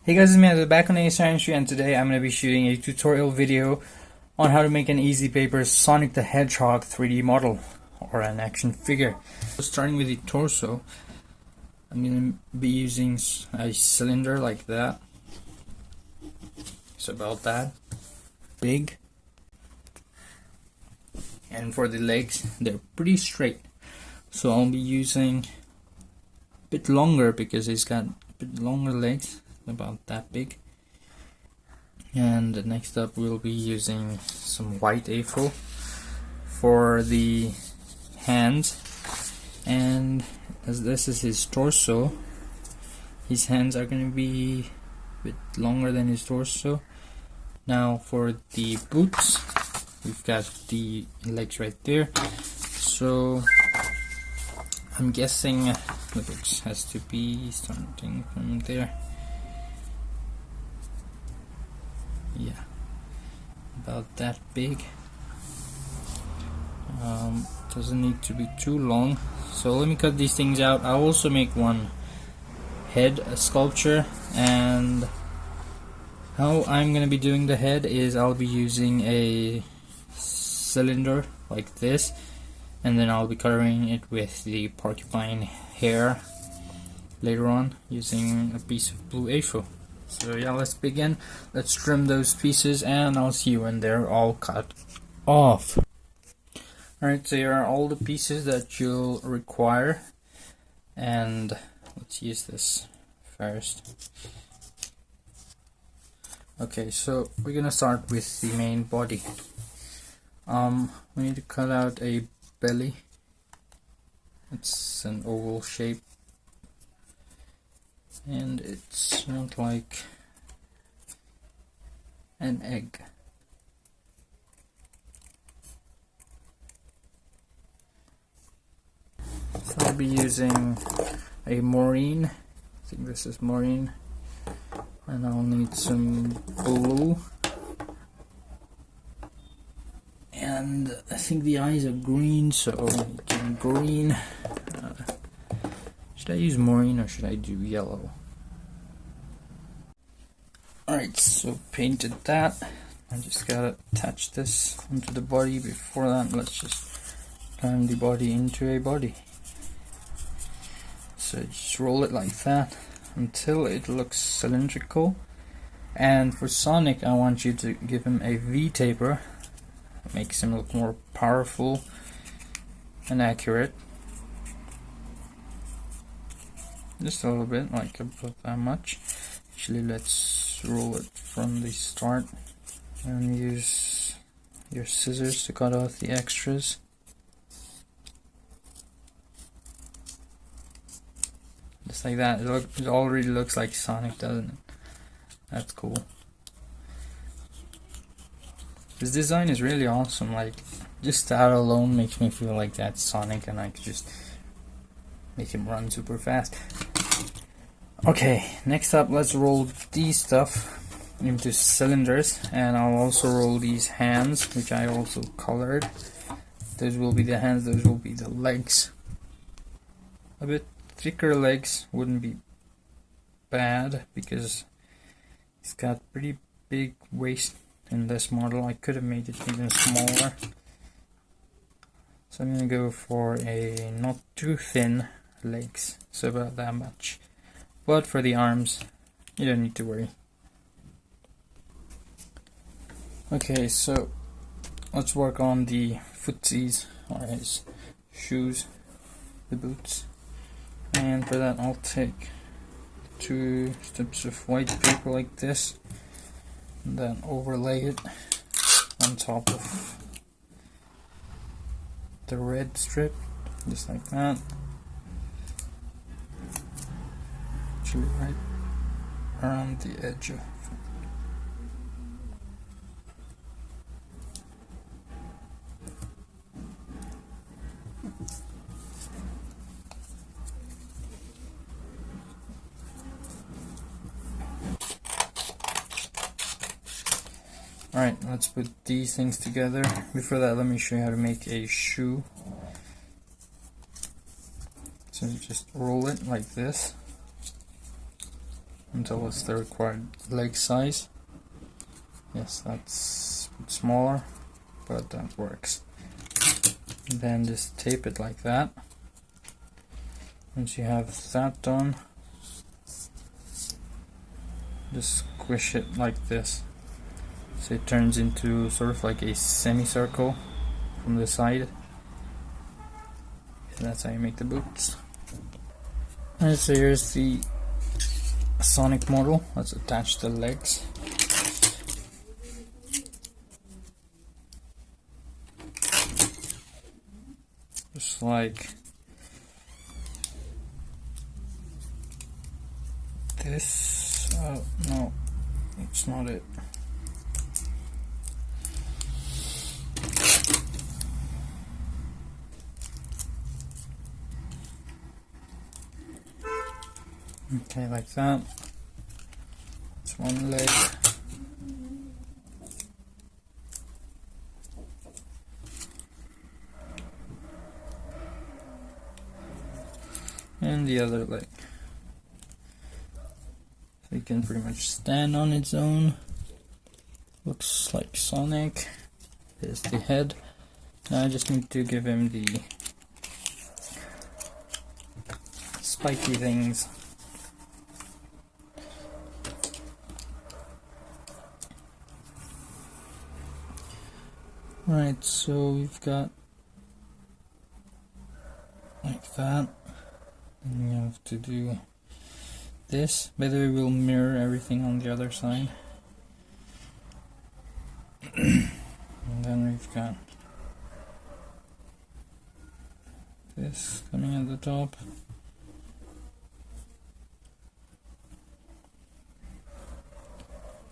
Hey guys, it's me, back on ASR, and today I'm going to be shooting a tutorial video on how to make an easy paper Sonic the Hedgehog 3D model or an action figure. So starting with the torso, I'm going to be using a cylinder like that. It's about that big. And for the legs, they're pretty straight. So I'll be using a bit longer because he's got a bit longer legs. About that big. And next up we'll be using some white A4 for the hands, and as this is his torso, his hands are going to be a bit longer than his torso. Now for the boots, we've got the legs right there, so I'm guessing the boots has to be starting from there. Yeah, about that big. Doesn't need to be too long, so let me cut these things out. I'll also make one head sculpture, and how I'm gonna be doing the head is I'll be using a cylinder like this, and then I'll be covering it with the porcupine hair later on using a piece of blue A4. So yeah, let's begin. Let's trim those pieces and I'll see you when they're all cut off. Alright, so here are all the pieces that you'll require, and let's use this first. Okay, so we're gonna start with the main body. We need to cut out a belly. It's an oval shape, and it's not like an egg. So I'll be using a Maureen. I think this is Maureen, and I'll need some blue, and I think the eyes are green, so I'll need some green. Should I use Maureen or should I do yellow? Alright, so painted that. I just gotta attach this onto the body. Before that, let's just turn the body into a body. So just roll it like that until it looks cylindrical. And for Sonic, I want you to give him a V-taper. It makes him look more powerful and accurate. Just a little bit, like about that much. Actually, let's roll it from the start and use your scissors to cut off the extras. Just like that. It already looks like Sonic, doesn't it? That's cool. This design is really awesome. Like, just that alone makes me feel like that's Sonic, and I could just make him run super fast. Okay, next up, let's roll these stuff into cylinders, and I'll also roll these hands, which I also colored. Those will be the hands, those will be the legs. A bit thicker legs wouldn't be bad because he's got pretty big waist in this model. I could have made it even smaller. So I'm gonna go for a not too thin legs, so about that much. But for the arms, you don't need to worry. Okay, so let's work on the footsies, or his shoes, the boots. And for that, I'll take 2 strips of white paper like this, and then overlay it on top of the red strip, just like that. Actually, right around the edge of Alright, let's put these things together. Before that, let me show you how to make a shoe. So you just roll it like this. and tell us the required leg size. Yes, that's a bit smaller, but that works. And then just tape it like that. Once you have that done, just squish it like this, so it turns into sort of like a semicircle from the side. And that's how you make the boots. And so here's the Sonic model. Let's attach the legs. Just like this. Oh no, it's not it. Okay, like that. It's one leg. And the other leg. So you can pretty much stand on its own. Looks like Sonic. There's the head. Now I just need to give him the spiky things. Right, so we've got like that. And you have to do this. By the way, we'll mirror everything on the other side. And then we've got this coming at the top.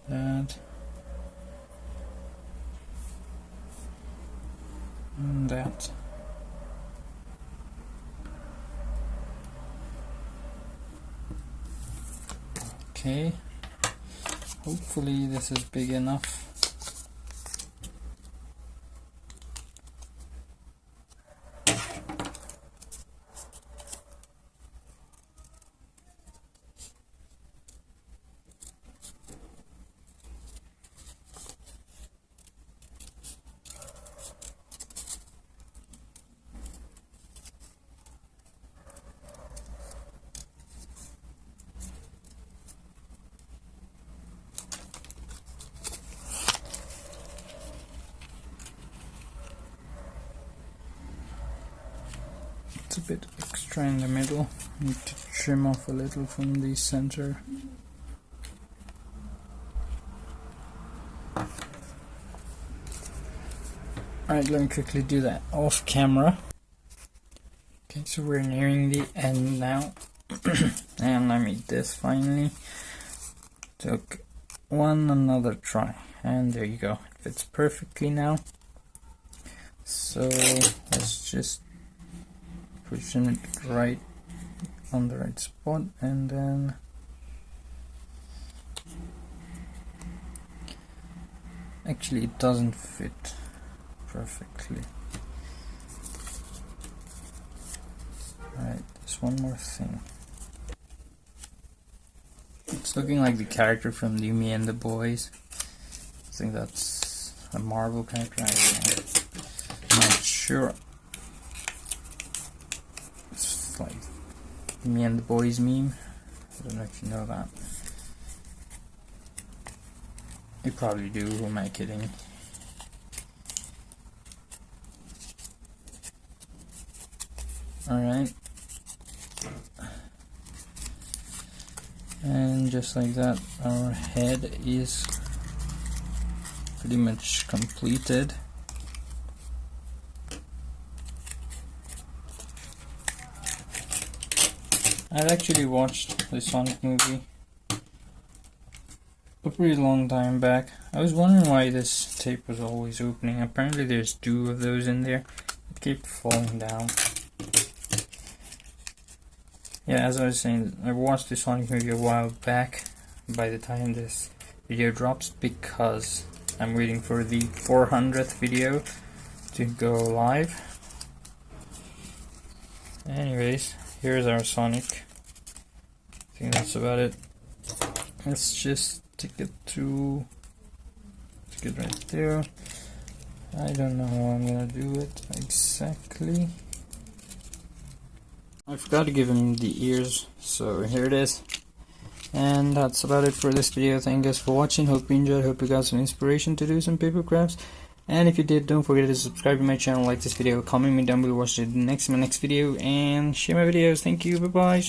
That. And that. Okay, hopefully this is big enough. It's a bit extra in the middle. Need to trim off a little from the center. Alright, let me quickly do that off camera. Okay, so we're nearing the end now. And I made this finally. Took another try. And there you go. It fits perfectly now. So let's just position it right on the right spot, and then actually it doesn't fit perfectly. Alright, there's one more thing. It's looking like the character from Me and the Boys. I think that's a Marvel character. I'm not sure. It's like Me and the Boys meme. I don't know if you know that. You probably do. Who am I kidding? Alright. And just like that, our head is pretty much completed. I've actually watched the Sonic movie a pretty long time back. I was wondering why this tape was always opening. Apparently there's 2 of those in there. It kept falling down. Yeah, as I was saying, I watched the Sonic movie a while back by the time this video drops, because I'm waiting for the 400th video to go live. Anyways, here's our Sonic. I think that's about it. let's just stick it right there. I don't know how I'm gonna do it exactly. I forgot to give him the ears, so here it is. And that's about it for this video. Thank you guys for watching. Hope you enjoyed. Hope you got some inspiration to do some paper crafts. And if you did, don't forget to subscribe to my channel, like this video, comment me down below, watch my next video, and share my videos. Thank you. Bye bye.